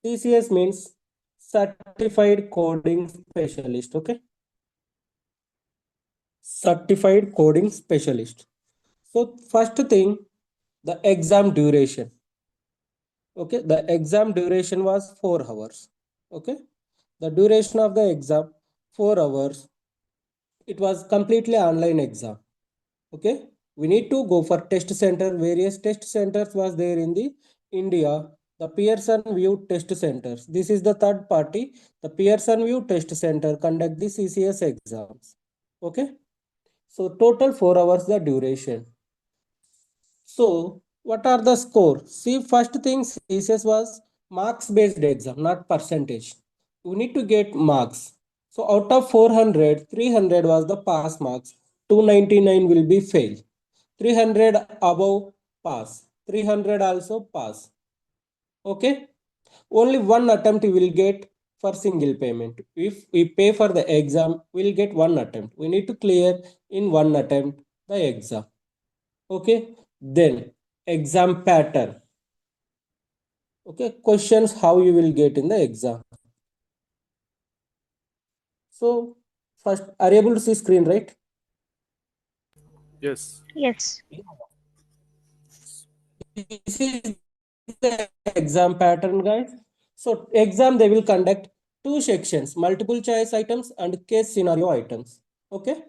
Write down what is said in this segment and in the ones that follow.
CCS means Certified Coding Specialist. Okay. Certified Coding Specialist. So first thing, the exam duration. Okay. The exam duration was 4 hours. Okay. The duration of the exam, 4 hours. It was completely online exam. Okay. We need to go for test center. Various test centers was there in the India. The Pearson View Test Centers. This is the third party. The Pearson View Test Center conduct the CCS exams. Okay. So total 4 hours the duration. So what are the score? See, first thing CCS was marks based exam, not percentage. You need to get marks. So out of 400, 300 was the pass marks. 299 will be fail. 300 above pass. 300 also pass. Okay. Only one attempt you will get for single payment. If we pay for the exam, we'll get one attempt. We need to clear in one attempt the exam. Okay. Then exam pattern. Okay. Questions how you will get in the exam. So first, are you able to see screen, right? Yes. Yes. This is the exam pattern, guys. So exam they will conduct two sections, multiple choice items and case scenario items. Okay.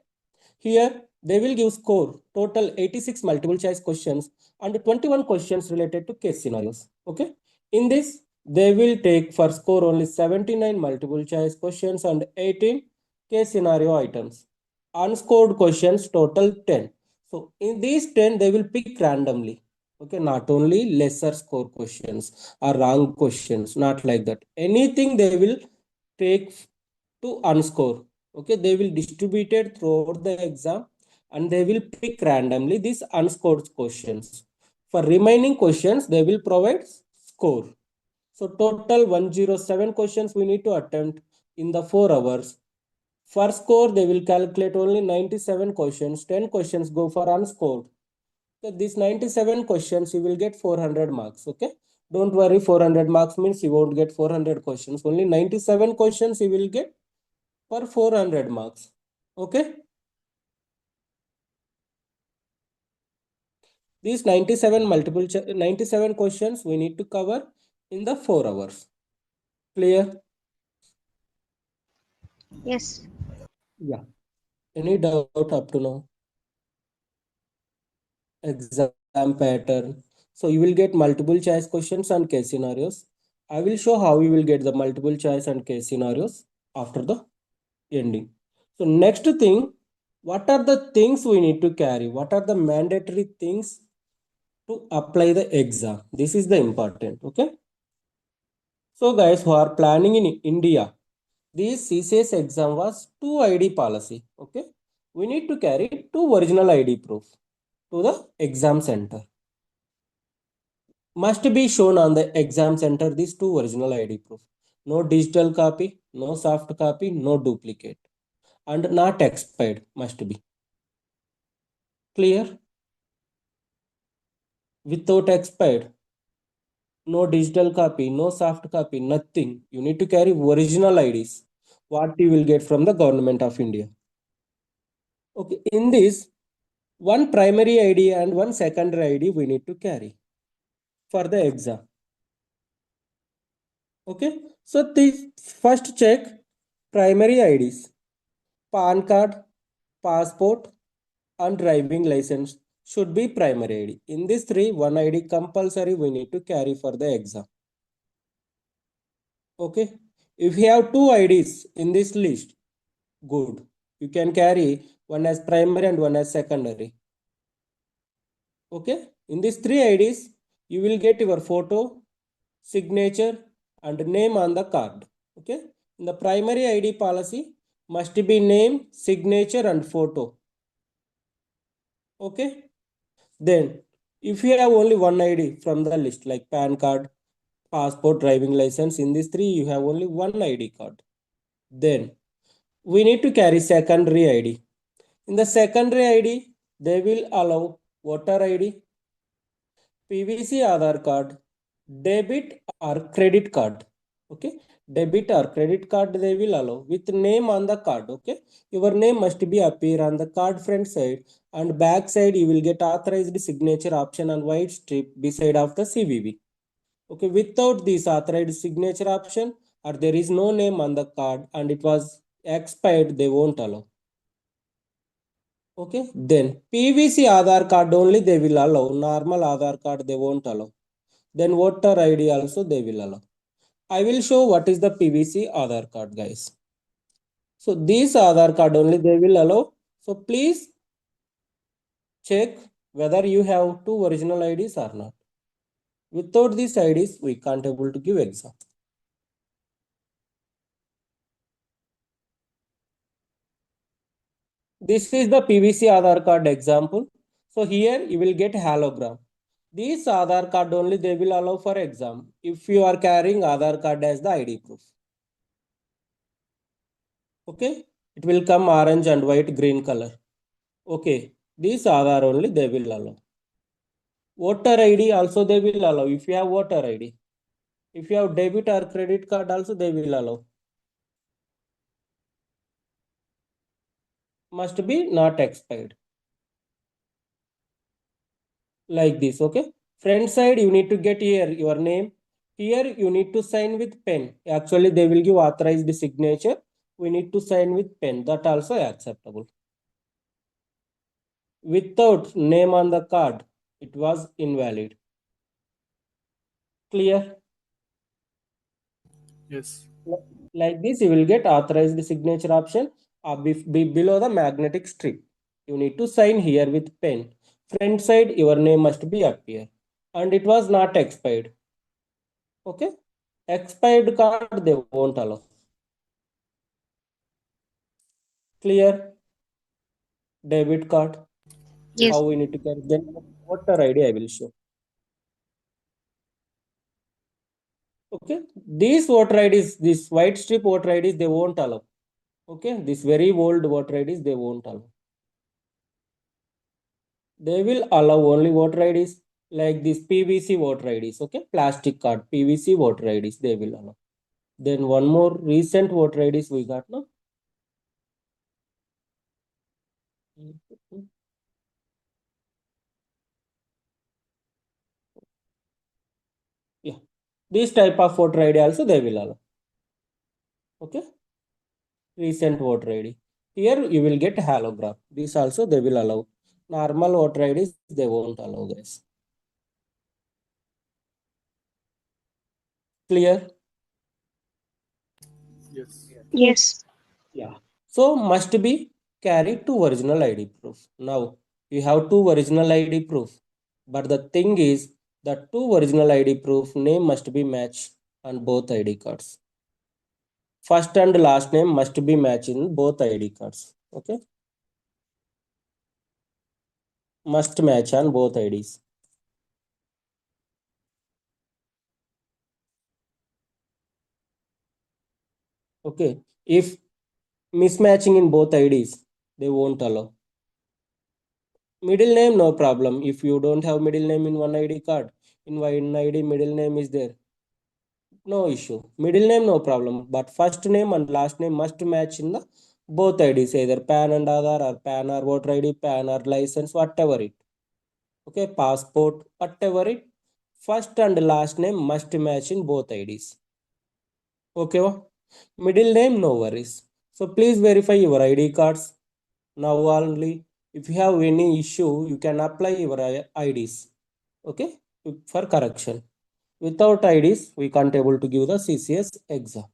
Here they will give score total 86 multiple choice questions and 21 questions related to case scenarios. Okay. In this, they will take for score only 79 multiple choice questions and 18 case scenario items. Unscored questions total 10. So in these 10, they will pick randomly. Okay, not only lesser score questions or wrong questions, not like that. Anything they will take to unscore. Okay, they will distribute it throughout the exam and they will pick randomly these unscored questions. For remaining questions, they will provide score. So total 107 questions we need to attempt in the 4 hours. For score, they will calculate only 97 questions. 10 questions go for unscored. So these 97 questions, you will get 400 marks. Okay. Don't worry, 400 marks means you won't get 400 questions. Only 97 questions you will get for 400 marks. Okay. These 97 questions we need to cover in the 4 hours. Clear? Yes. Yeah. Any doubt up to now? Exam pattern. So you will get multiple choice questions and case scenarios. I will show how you will get the multiple choice and case scenarios after the ending. So next thing, what are the things we need to carry? What are the mandatory things to apply the exam? This is the important. Okay. So guys who are planning in India, this CCS exam was 2 ID policy. Okay. We need to carry 2 original ID proof to the exam center. Must be shown on the exam center these 2 original ID proof. No digital copy, no soft copy, no duplicate. And not expired must be. Clear? Without expired. No digital copy, no soft copy, nothing. You need to carry original IDs. What you will get from the government of India. Okay, in this, one primary ID and one secondary ID we need to carry for the exam. Okay, so the first check primary IDs, PAN card, passport, and driving license should be primary ID. In these three, one ID compulsory we need to carry for the exam. Okay, if you have 2 IDs in this list, good. You can carry one as primary and one as secondary. Okay, in these 3 IDs, you will get your photo, signature, and name on the card. Okay, in the primary ID policy, must be name, signature, and photo. Okay, then if you have only one ID from the list like PAN card, passport, driving license, in these 3, you have only one ID card. Then we need to carry secondary ID. In the secondary ID, they will allow voter ID, PVC Aadhaar card, debit or credit card. Okay, debit or credit card they will allow with name on the card. Okay, your name must be appear on the card front side, and back side you will get authorized signature option on white strip beside of the CVV. Okay, without this authorized signature option or there is no name on the card and it was expired, they won't allow. Okay, then PVC Aadhaar card only they will allow. Normal Aadhaar card they won't allow. Then voter ID also they will allow. I will show what is the PVC Aadhaar card, guys. So this Aadhaar card only they will allow. So please check whether you have two original IDs or not. Without these IDs, we can't able to give exam. This is the PVC Aadhaar card example. So here you will get hologram. This Aadhaar card only they will allow for exam if you are carrying Aadhaar card as the ID proof. Okay, it will come orange and white green color. Okay, this Aadhaar only they will allow. Voter ID also they will allow if you have voter ID. If you have debit or credit card also they will allow. Must be not expired. Like this, okay? Front side you need to get here your name. Here you need to sign with pen. Actually they will give authorized signature. We need to sign with pen. That also acceptable. Without name on the card, it was invalid. Clear? Yes. Like this, you will get authorized signature option below the magnetic strip. You need to sign here with pen. Front side, your name must be appear. And it was not expired. Okay? Expired card, they won't allow. Clear? Debit card. Yes. How we need to carry. Then voter ID I will show. Okay? These voter IDs, this white strip voter IDs, they won't allow. Okay? This very old voter IDs, they won't allow. They will allow only voter IDs like this PVC voter IDs. Okay, plastic card PVC voter IDs they will allow. Then one more recent voter IDs we got no. Yeah, this type of voter ID also they will allow. Okay, recent voter ID. Here you will get hologram. This also they will allow. Normal voter IDs they won't allow, guys. Clear? Yes. Yes. Yeah. So must be carried to original ID proof. Now you have two original ID proof. But the thing is the two original ID proof name must be matched on both ID cards. First and last name must be matched in both ID cards. Okay. Must match on both IDs. Okay. If mismatching in both IDs, they won't allow. Middle name, no problem. If you don't have middle name in one ID card, in one ID middle name is there. No issue. Middle name, no problem. But first name and last name must match in the both IDs, either PAN and Aadhaar or PAN or voter ID, PAN or license, whatever it. Okay, passport, whatever it. First and last name must match in both IDs. Okay, middle name, no worries. So please verify your ID cards. Now only if you have any issue, you can apply your IDs. Okay, for correction. Without IDs, we can't able to give the CCS exam.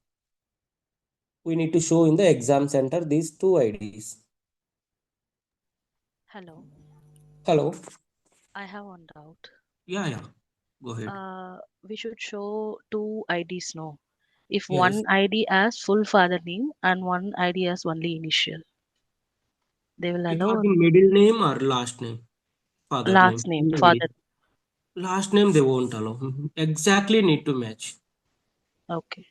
We need to show in the exam center these two IDs. Hello, Hello. I have one doubt. Yeah. Go ahead. We should show two IDs, no? If Yes. one ID has full father name and one ID has only initial, they will It allow was in middle name or last name? Father name. last name, father. Last name they won't allow. Exactly need to match. Okay.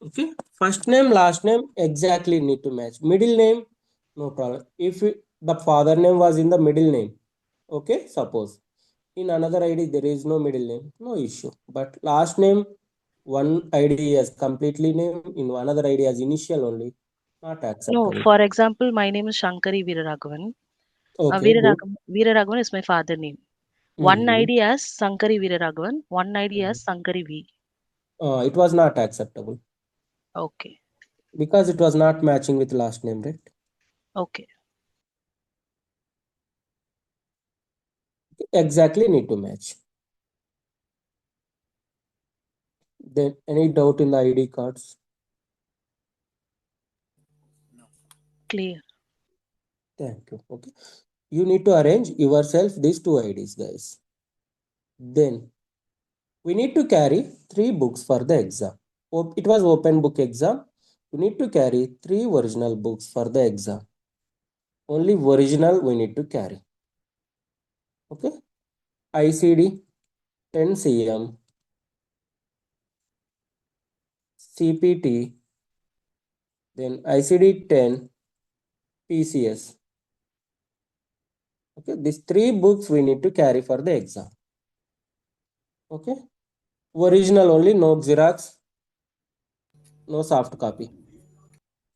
Okay. First name, last name exactly need to match. Middle name, no problem. If the father name was in the middle name, okay, suppose in another ID there is no middle name, no issue. But last name one ID as completely name, in another ID as initial only, not No, acceptable. for example, my name is Shankari Veeraraghavan. Okay, good. Veeraraghavan is my father name. One Mm-hmm. ID as Sankari Veeraraghavan, one ID as Sankari V. It was not acceptable Okay, because it was not matching with last name, right? okay. Exactly need to match. Then any doubt in the ID cards? Clear. Thank you. Okay. You need to arrange yourself these two IDs, guys. Then we need to carry three books for the exam. It was open book exam. You need to carry three original books for the exam. Only original we need to carry. Okay. ICD 10 cm, CPT, then ICD 10 PCS. Okay. These three books we need to carry for the exam. Okay. Original only, no Xerox, no soft copy.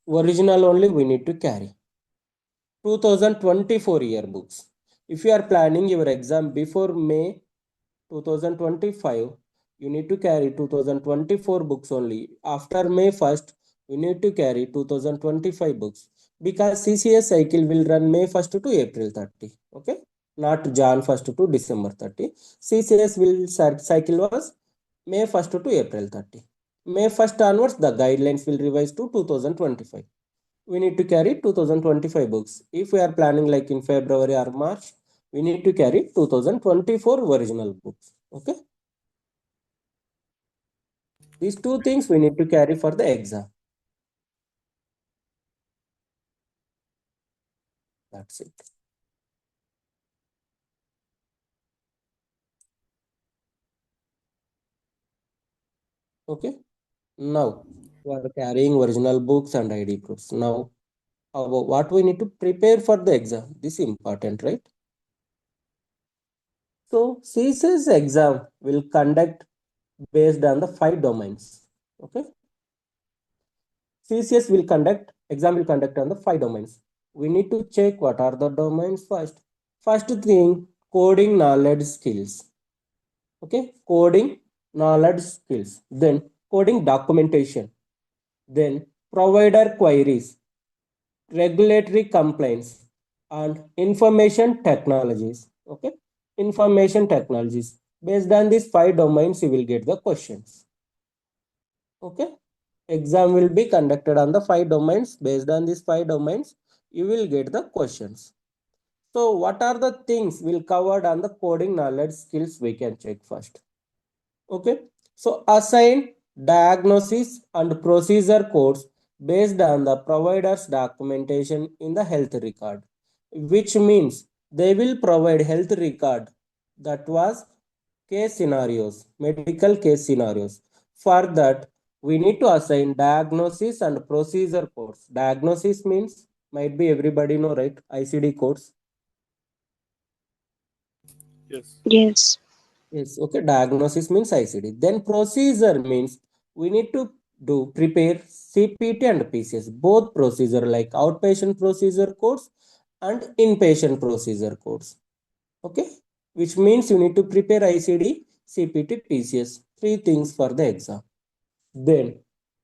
Original only we need to carry. 2024 yearbooks. If you are planning your exam before May 2025, you need to carry 2024 books only. After May 1st, you need to carry 2025 books because CCS cycle will run May 1st to April 30. Okay, not Jan 1st to December 30. CCS will cycle was May 1st to April 30. May 1st onwards, the guidelines will revise to 2025. We need to carry 2025 books. If we are planning like in February or March, we need to carry 2024 original books. Okay. These two things we need to carry for the exam. That's it. Okay. Now we are carrying original books and ID proofs. Now about what we need to prepare for the exam. This is important, right? So CSS exam will conduct based on the 5 domains. Okay. CCS will conduct, exam will conduct on the 5 domains. We need to check what are the domains first. First thing, coding knowledge skills. Okay, coding knowledge skills. Then coding documentation. Then provider queries, regulatory compliance, and information technologies. Okay, information technologies. Based on these 5 domains, you will get the questions. Okay. Exam will be conducted on the 5 domains. Based on these 5 domains, you will get the questions. So what are the things we'll covered on the coding knowledge skills we can check first. Okay. So assign diagnosis and procedure codes based on the provider's documentation in the health record, which means they will provide health record that was case scenarios, medical case scenarios. For that, we need to assign diagnosis and procedure codes. Diagnosis means might be everybody know, right? ICD codes. Yes. Yes. Yes, okay. Diagnosis means ICD. Then procedure means we need to do prepare CPT and PCS, both procedure like outpatient procedure codes and inpatient procedure codes. Okay, which means you need to prepare ICD, CPT, PCS, three things for the exam. Then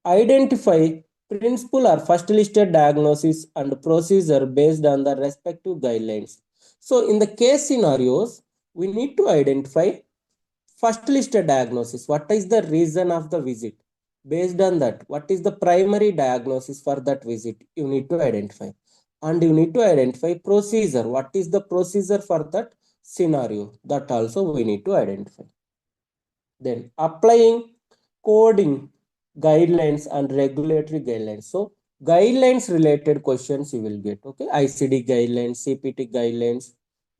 identify principal or first listed diagnosis and procedure based on the respective guidelines. So in the case scenarios, we need to identify first listed diagnosis. What is the reason of the visit? Based on that, what is the primary diagnosis for that visit? You need to identify. And you need to identify procedure. What is the procedure for that scenario? That also we need to identify. Then applying coding guidelines and regulatory guidelines. So guidelines related questions you will get. Okay, ICD guidelines, CPT guidelines,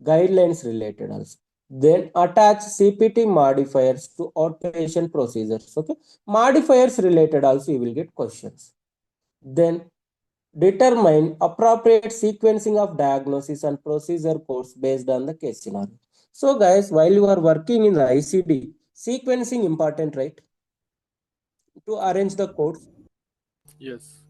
guidelines related also. Then attach CPT modifiers to outpatient procedures. Okay, modifiers related also you will get questions. Then determine appropriate sequencing of diagnosis and procedure codes based on the case scenario. So guys, while you are working in the ICD, sequencing important, right? to arrange the codes. Yes.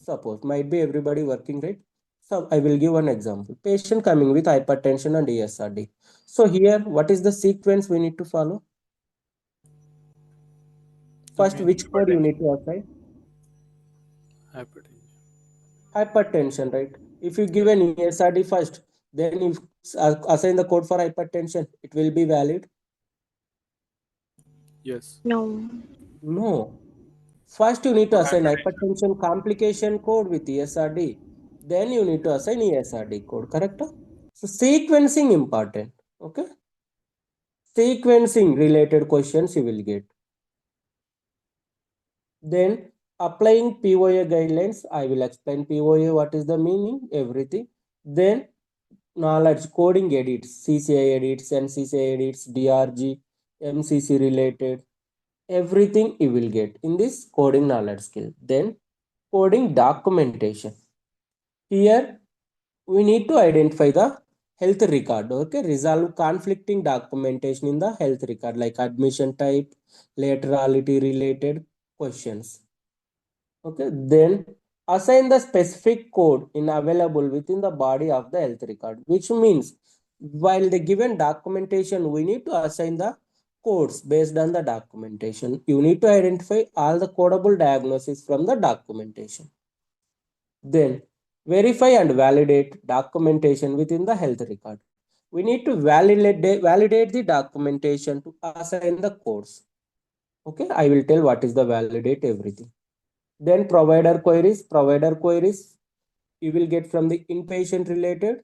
Suppose might be everybody working, right? So I will give one example. Patient coming with hypertension and ESRD. So here, what is the sequence we need to follow? You First, mean which code you need to assign? hypertension? Hypertension, right? If you give Yes. an ESRD first, then if assign the code for hypertension, it will be valid. Yes. No. No. First, you need to For assign hypertension. hypertension complication code with ESRD. Then you need to assign ESRD code, correct? So sequencing important. Okay. Sequencing related questions you will get. Then applying POA guidelines, I will explain POA, what is the meaning, everything. Then knowledge, coding edits, CCI edits, NCCI edits, DRG, MCC related, everything you will get in this coding knowledge skill. Then coding documentation. Here we need to identify the health record. Okay, resolve conflicting documentation in the health record like admission type, laterality related questions. Okay, then assign the specific code in available within the body of the health record, which means while the given documentation, we need to assign the codes based on the documentation. You need to identify all the codable diagnosis from the documentation. Then verify and validate documentation within the health record. We need to validate the documentation to assign the codes. Okay, I will tell what is the validate everything. Then provider queries you will get from the inpatient related.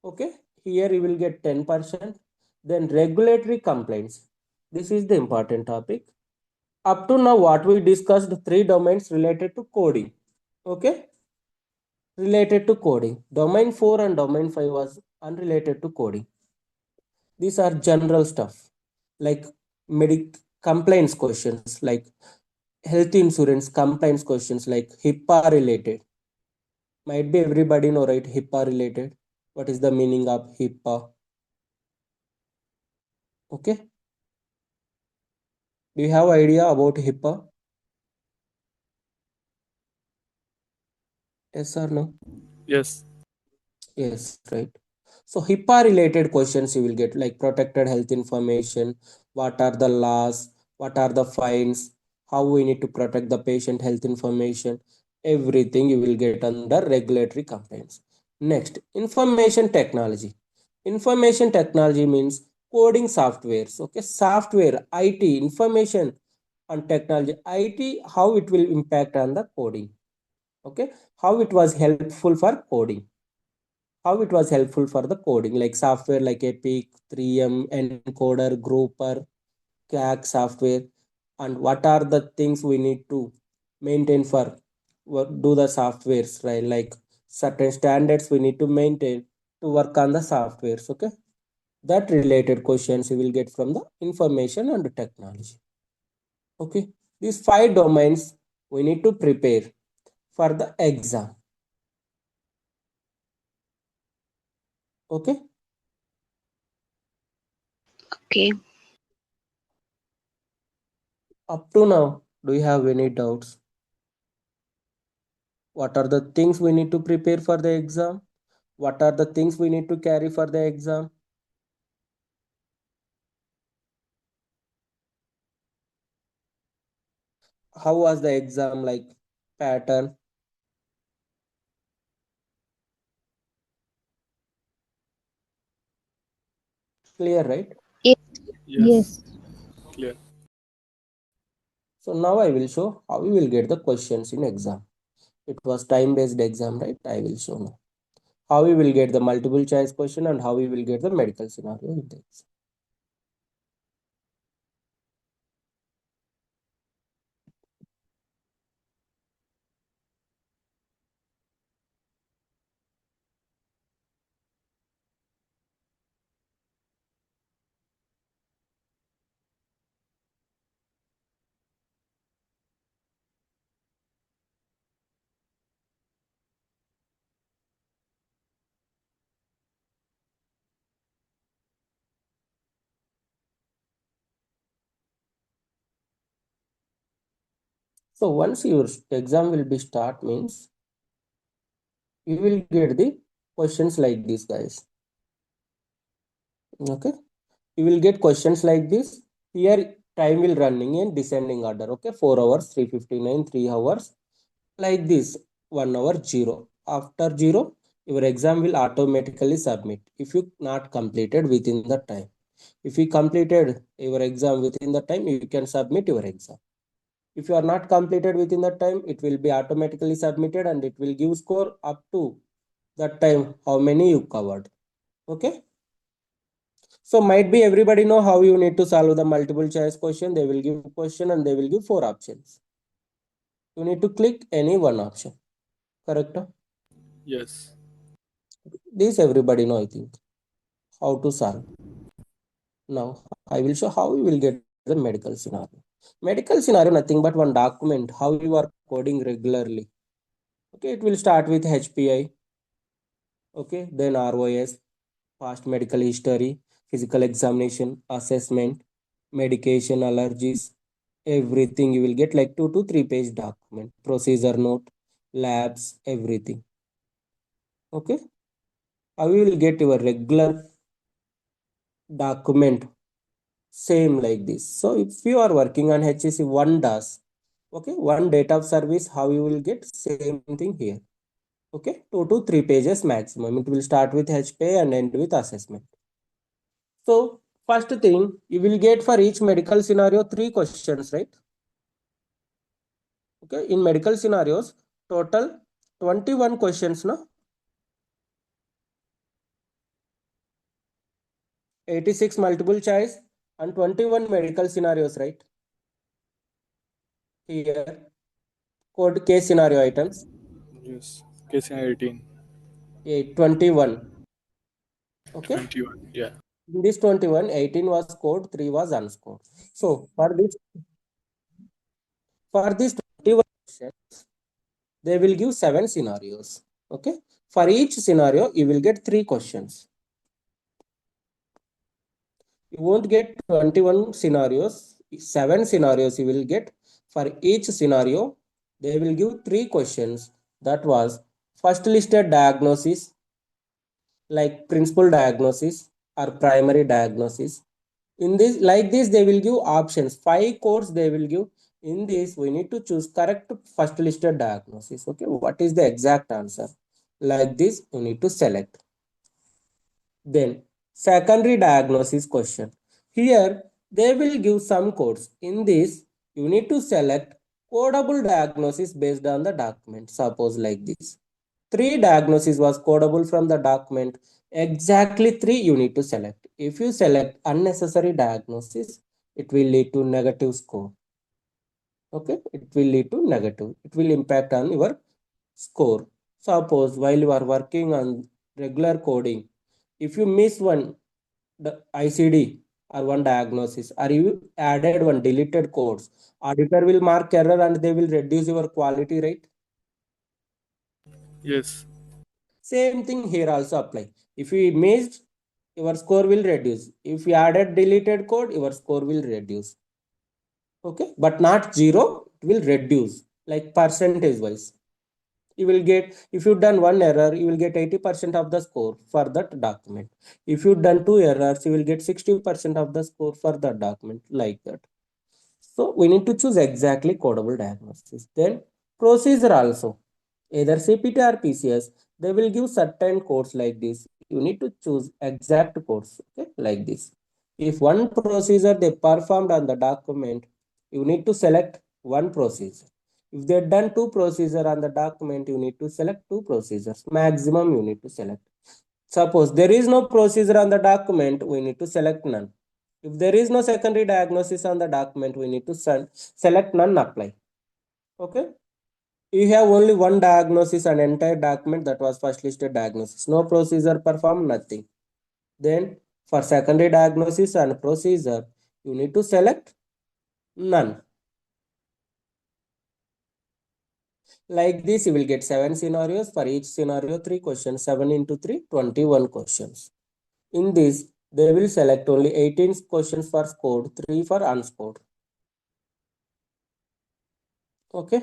Okay, here you will get 10%. Then regulatory complaints. This is the important topic. Up to now, what we discussed, three domains related to coding. Okay, related to coding. Domain 4 and domain 5 was unrelated to coding. These are general stuff like medic complaints questions, like health insurance complaints questions, like HIPAA related. Might be everybody know, right? HIPAA related. What is the meaning of HIPAA? Okay. Do you have idea about HIPAA? Yes or no? Yes. Yes, right. So HIPAA related questions you will get like protected health information, what are the laws, what are the fines, how we need to protect the patient health information, everything you will get under regulatory complaints. Next, information technology. Information technology means coding softwares. Okay, software, IT, information and technology. IT, how it will impact on the coding. Okay, how it was helpful for coding, how it was helpful for the coding, like software like Epic, 3M, Encoder, Grouper, CAC software, and what are the things we need to maintain for do the softwares, right? Like certain standards we need to maintain to work on the softwares. Okay, that related questions you will get from the information and technology. Okay, these five domains we need to prepare for the exam. Okay, Okay. up to now, do you have any doubts? What are the things we need to prepare for the exam? What are the things we need to carry for the exam? How was the exam like pattern? Clear, right? Yes, Yes. yes. Clear. So now I will show how we will get the questions in exam. It was time-based exam, right? I will show now how we will get the multiple choice question and how we will get the medical scenario in the exam. So once your exam will be start means you will get the questions like this, guys. Okay, you will get questions like this. Here time will running in descending order. Okay, 4 hours, 359, 3 hours, like this, 1 hour, 0. After 0, your exam will automatically submit if you not completed within the time. If you completed your exam within the time, you can submit your exam. If you are not completed within that time, it will be automatically submitted and it will give score up to that time how many you covered. Okay, so might be everybody know how you need to solve the multiple choice question. They will give question and they will give 4 options. You need to click any one option. Correct? Yes. This everybody know, I think, how to solve. Now I will show how you will get the medical scenario. Medical scenario nothing but one document how you are coding regularly. Okay, it will start with HPI. Okay, then ROS, past medical history, physical examination, assessment, medication, allergies, everything you will get like 2 to 3 page document, procedure note, labs, everything. Okay, how you will get your regular document same like this. So if you are working on HEC, one does. Okay, one date of service, how you will get same thing here. Okay, 2 to 3 pages maximum. It will start with HPA and end with assessment. So first thing you will get for each medical scenario 3 questions, right? Okay, in medical scenarios, total 21 questions, no? 86 multiple choice and 21 medical scenarios, right? Here, code case scenario items. Yes. Case 18. 21. Okay. 21. Yeah. In this 21, 18 was scored, 3 was unscored. So for this 21 questions, they will give 7 scenarios. Okay. For each scenario, you will get 3 questions. You won't get 21 scenarios, 7 scenarios you will get. For each scenario, they will give 3 questions. That was first listed diagnosis, like principal diagnosis or primary diagnosis. In this, like this, they will give options. 5 codes they will give. In this, we need to choose correct first listed diagnosis. Okay, what is the exact answer? Like this, you need to select. Then secondary diagnosis question. Here they will give some codes. In this, you need to select codable diagnosis based on the document. Suppose like this. 3 diagnosis was codable from the document. Exactly 3 you need to select. If you select unnecessary diagnosis, it will lead to negative score. Okay, it will lead to negative. It will impact on your score. Suppose while you are working on regular coding, if you miss one the ICD or one diagnosis, or you added one deleted codes, auditor will mark error and they will reduce your quality, right? Yes. Same thing here also apply. If you missed, your score will reduce. If you added deleted code, your score will reduce. Okay, but not zero, it will reduce like percentage wise. You will get, if you done one error, you will get 80% of the score for that document. If you done 2 errors, you will get 60% of the score for the document, like that. So we need to choose exactly codable diagnosis. Then procedure also, either CPT or PCS, they will give certain codes like this. You need to choose exact codes, okay, like this. If one procedure they performed on the document, you need to select one procedure. If they done 2 procedures on the document, you need to select 2 procedures. Maximum you need to select. Suppose there is no procedure on the document, we need to select none. If there is no secondary diagnosis on the document, we need to select none, apply. Okay. You have only one diagnosis and entire document, that was first listed diagnosis. No procedure performed, nothing. Then for secondary diagnosis and procedure, you need to select none. Like this, you will get 7 scenarios. For each scenario, 3 questions. 7 into 3, 21 questions. In this, they will select only 18 questions for scored, 3 for unscored. Okay.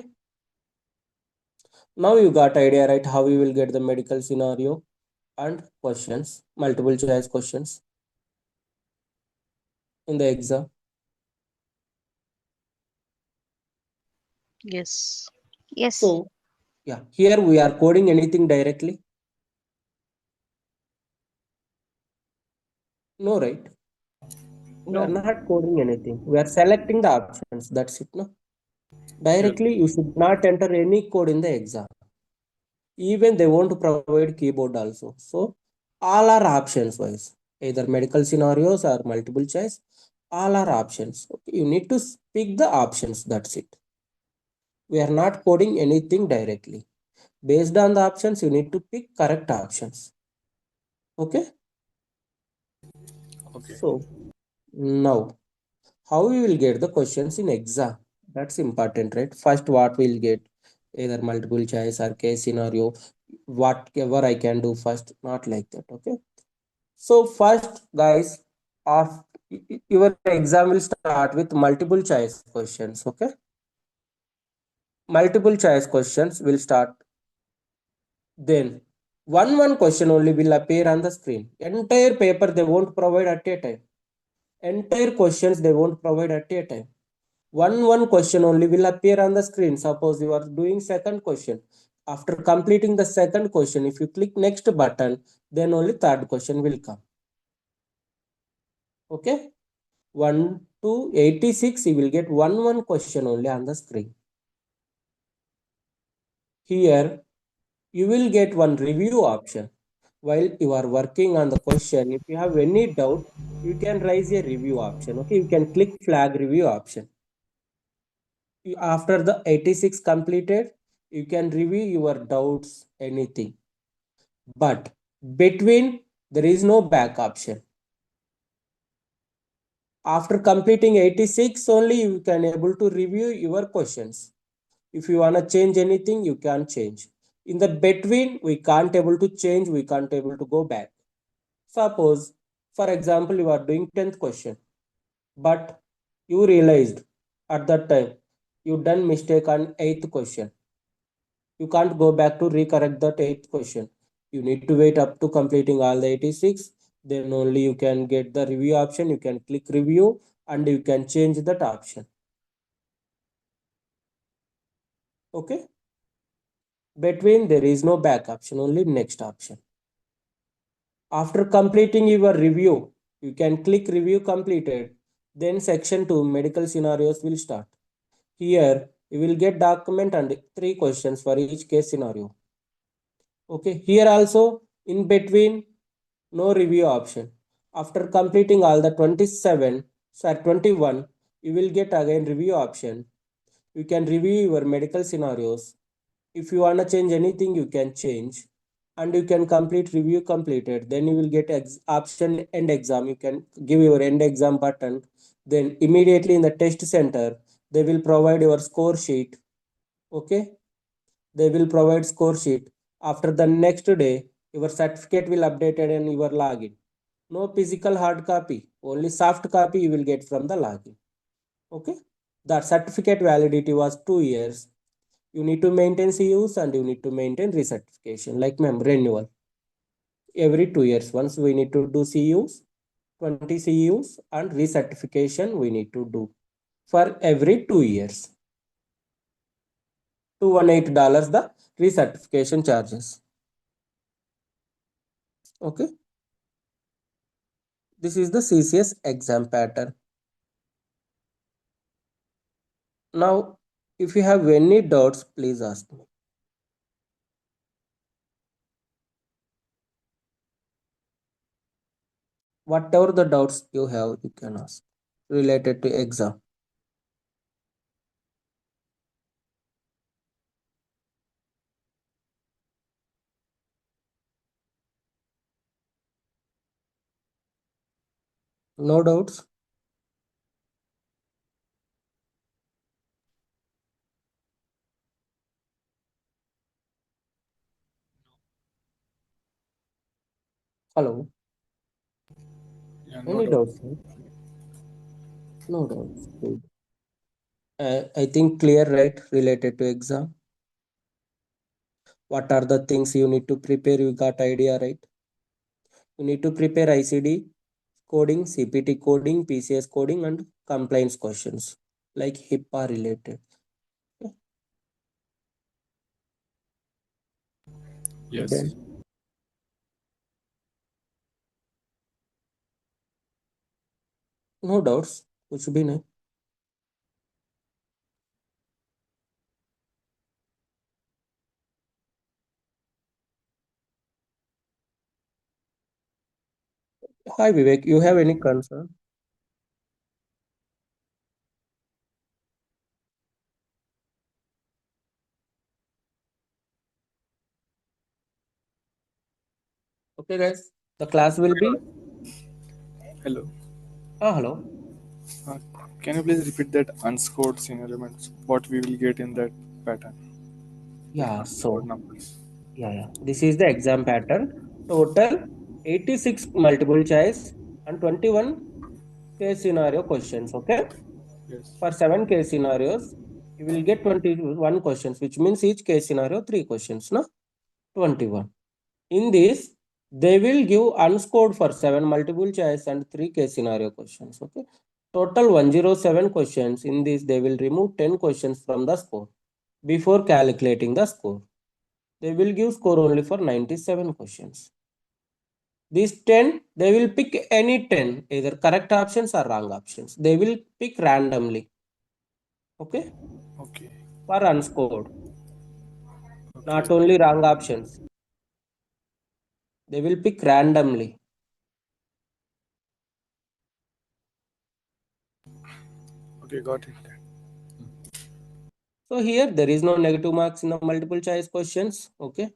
Now you got idea, right? How you will get the medical scenario and questions, multiple choice questions in the exam. Yes. Yes. So yeah, here we are coding anything directly. No, right? We are No. not coding anything. We are selecting the options. That's it. No. Yes. Directly, you should not enter any code in the exam. Even they won't provide keyboard also. So all are options wise, either medical scenarios or multiple choice. All are options. Okay, you need to pick the options. That's it. We are not coding anything directly. Based on the options, you need to pick correct options. Okay. Okay. So now, how we will get the questions in exam? That's important, right? First, what we'll get, either multiple choice or case scenario, whatever I can do first, not like that. Okay. So first, guys, of your exam will start with multiple choice questions. Okay. Multiple choice questions will start. Then one question only will appear on the screen. Entire paper they won't provide at a time. Entire questions they won't provide at a time. One question only will appear on the screen. Suppose you are doing second question. After completing the second question, if you click next button, then only third question will come. Okay. 1 to 86, you will get one question only on the screen. Here, you will get one review option. While you are working on the question, if you have any doubt, you can raise a review option. Okay, you can click flag review option. After the 86 completed, you can review your doubts, anything. But between, there is no back option. After completing 86 only, you can able to review your questions. If you want to change anything, you can change. In the between, we can't able to change, we can't able to go back. Suppose, for example, you are doing 10th question, but you realized at that time you done mistake on 8th question. You can't go back to recorrect that 8th question. You need to wait up to completing all the 86. Then only you can get the review option. You can click review and you can change that option. Okay. Between, there is no back option, only next option. After completing your review, you can click review completed. Then section 2 medical scenarios will start. Here you will get document and 3 questions for each case scenario. Okay, here also in between no review option. After completing all the 27, sorry 21, you will get again review option. You can review your medical scenarios. If you want to change anything, you can change and you can complete review completed. Then you will get option end exam. You can give your end exam button. Then immediately in the test center, they will provide your score sheet. Okay. They will provide score sheet. After the next day, your certificate will updated in your login. No physical hard copy, only soft copy you will get from the login. Okay. The certificate validity was 2 years. You need to maintain CUs and you need to maintain recertification, like renewal. Every 2 years, once we need to do CUs, 20 CUs and recertification we need to do for every 2 years. $218 the recertification charges. Okay. This is the CCS exam pattern. Now, if you have any doubts, please ask me. Whatever the doubts you have, you can ask related to exam. No doubts? Hello? Yeah, no Any doubt. doubts? No doubts. Good. I think clear, right? Related to exam. What are the things you need to prepare? You got idea, right? You need to prepare ICD coding, CPT coding, PCS coding, and compliance questions like HIPAA related. Yes. Then no doubts. कुछ भी नहीं. Hi Vivek, you have any concern? Okay, guys. The class will be. Hello. Hello. Uh, can you please repeat that unscored senior elements? What we will get in that pattern? Like Yeah. unscored So numbers. yeah. This is the exam pattern. Total 86 multiple choice and 21 case scenario questions. Okay. Yes. For 7 case scenarios, you will get 21 questions, which means each case scenario 3 questions. No, 21. In this, they will give unscored for 7 multiple choice and 3 case scenario questions. Okay. Total 107 questions. In this, they will remove 10 questions from the score before calculating the score. They will give score only for 97 questions. These 10, they will pick any 10, either correct options or wrong options. They will pick randomly. Okay. Okay. For unscored. Okay. Not only wrong options. They will pick randomly. Okay. Got it. So here there is no negative marks in the multiple choice questions. Okay.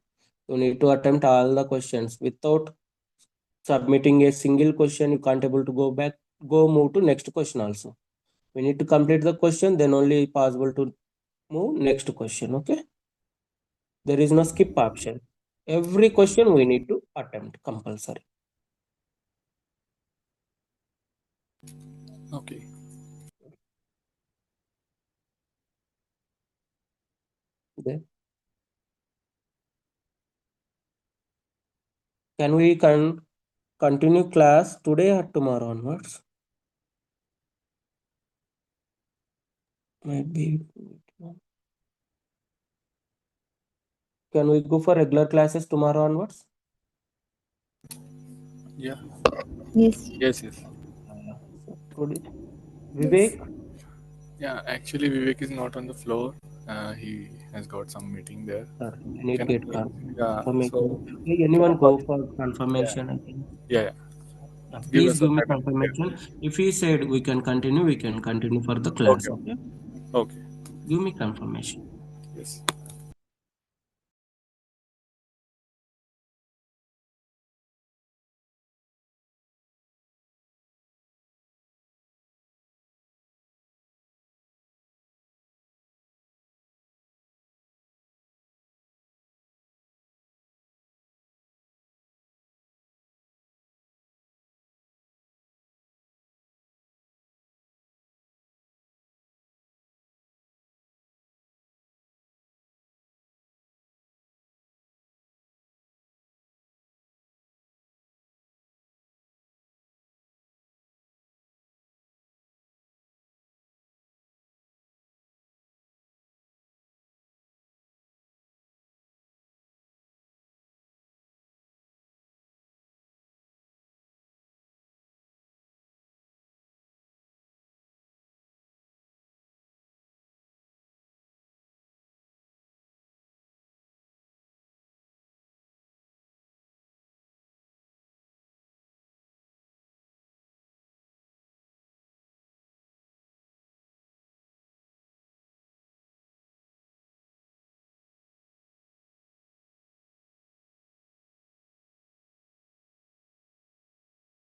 You need to attempt all the questions without submitting a single question. You can't able to go move to next question also. We need to complete the question, then only possible to move next question. Okay. There is no skip option. Every question we need to attempt compulsory. Okay. Then can we continue class today or tomorrow onwards? Maybe. Can we go for regular classes tomorrow onwards? Yeah. Yes. Yes. Yes. So today, Yes. Vivek, Yeah. Actually, Vivek is not on the floor. He has got some meeting there. sir, I need Can get I? Yeah. confirmation. So Hey, can I anyone call go you? for Yeah. confirmation? I think. Yeah. Yeah. Give Please us some give me time. confirmation. If he said we can continue for the class. Okay. Okay. Okay. Give me confirmation. Yes.